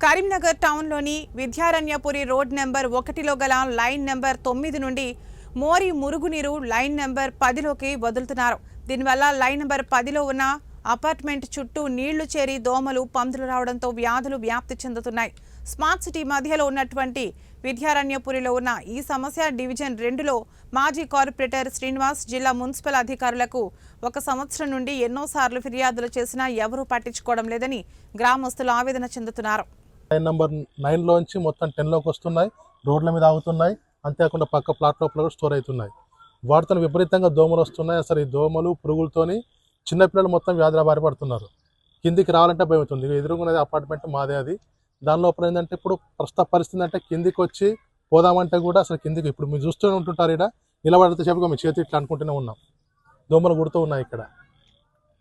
Karimnagar టౌన్లోని Vidyaranyapuri road number 1లో గల line number 9 నుండి మోరి మురుగునీరు లైన్ నెంబర్ 10లోకి వదులుతున్నారు. దీనివల్ల లైన్ నెంబర్ 10లో ఉన్న అపార్ట్మెంట్ చుట్టూ నీళ్లు చేరి దోమలు పందులు రావడంతో వ్యాధులు వ్యాప్తి చెందుతున్నాయి. స్మార్ట్ సిటీ మధ్యలో ఉన్నటువంటి విద్యారణ్యపురిలో ఉన్న ఈ సమస్య డివిజన్ 2లో మాజీ కార్పొరేటర్ శ్రీనివాస్ జిల్లా మున్సిపల్ అధికారులకు 1 సంవత్సరం నుండి ఎన్నోసార్లు ఫిర్యాదులు చేసినా ఎవరూ పట్టించుకోవడం లేదని గ్రామస్తులు ఆవేదన చెందుతున్నారు. లైన్ నెంబర్ 9లోంచి మొత్తం 10లోకి వస్తున్నాయి, రోడ్ల మీద ఆగుతున్నాయి. అంతేకాకుండా పక్క ప్లాట్ లోపల కూడా స్టోర్ అవుతున్నాయి. వాటితో విపరీతంగా దోమలు వస్తున్నాయి. అసలు ఈ దోమలు పురుగులతోని చిన్నపిల్లలు మొత్తం వ్యాధుల బారి పడుతున్నారు. కిందికి రావాలంటే భయం అవుతుంది. ఎదురుగున్నది అపార్ట్మెంట్ మాదే. అది దాని లోపల ఏంటంటే ఇప్పుడు ప్రస్తుత పరిస్థితి అంటే కిందికి వచ్చి పోదామంటే కూడా అసలు కిందికి ఇప్పుడు మీరు చూస్తూనే ఉంటుంటారు. ఇక్కడ నిలబడితే చెప్పగా మీ చేతి ఇట్లా అనుకుంటూనే ఉన్నాం. దోమలు కుడుతూ ఉన్నాయి ఇక్కడ.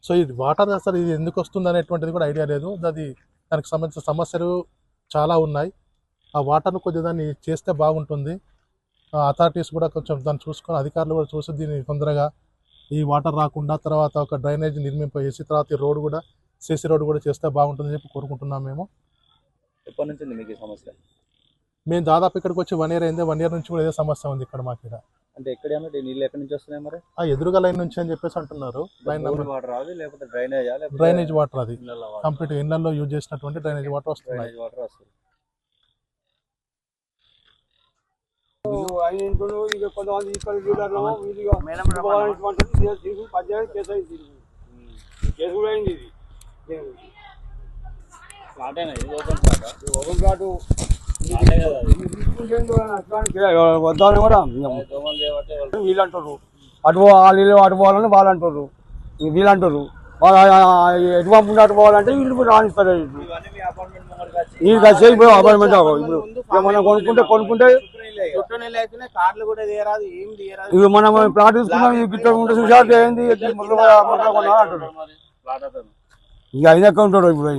సో ఇది వాటర్ అసలు ఇది ఎందుకు వస్తుంది అనేటువంటిది కూడా ఐడియా లేదు. అది దానికి సంబంధించిన సమస్యలు చాలా ఉన్నాయి. ఆ వాటర్ను కొద్దిగా దాన్ని చేస్తే బాగుంటుంది. అథారిటీస్ కూడా కొంచెం దాన్ని చూసుకొని అధికారులు కూడా చూసి దీన్ని తొందరగా ఈ వాటర్ రాకుండా తర్వాత ఒక డ్రైనేజ్ నిర్మింపజేసి తర్వాత ఈ రోడ్డు కూడా సీసీ రోడ్డు కూడా చేస్తే బాగుంటుందని చెప్పి కోరుకుంటున్నాం. మేము ఎప్పటి నుంచి మీకు ఈ సమస్య? మేము దాదాపు ఇక్కడికి వచ్చి 1 year అయింది. 1 year నుంచి కూడా ఏదో సమస్య ఉంది ఇక్కడ మాకు. ఇక్కడ అంటే ఎక్కడేమో నీళ్ళు ఎక్కడి నుంచి వస్తున్నాయి మరి? ఎదురుగా లైన్ నుంచి అని చెప్పేసి అంటున్నారు. లైన్ నెంబర్ వాటర్ రాదు, లేకపోతే డ్రైనేజ్ వాటర్ అది కంప్లీట్ ఇళ్లలో యూజ్ చేసినటువంటి డ్రైనేజ్ వాటర్ వస్తున్నాయి. వద్దామని కూడా వీళ్ళు అంటారు, అటు వీళ్ళు అటు పోవాలని వాళ్ళు అంటారు, వీళ్ళు అంటారు. వాళ్ళు ఎటు పంపుకుంటే అటు పోవాలంటే వీళ్ళు రాణిస్తారు. వీళ్ళు కలిసి ఇప్పుడు అపార్ట్మెంట్ ఇప్పుడు మనం కొనుక్కుంటే ఇవి మనం ప్లాట్ తీసుకున్నాం. ఈ గిట్ట ఉంటే చూసారు ఏంది అంటారు. ఇక అయినాక ఉంటాడు ఇప్పుడు.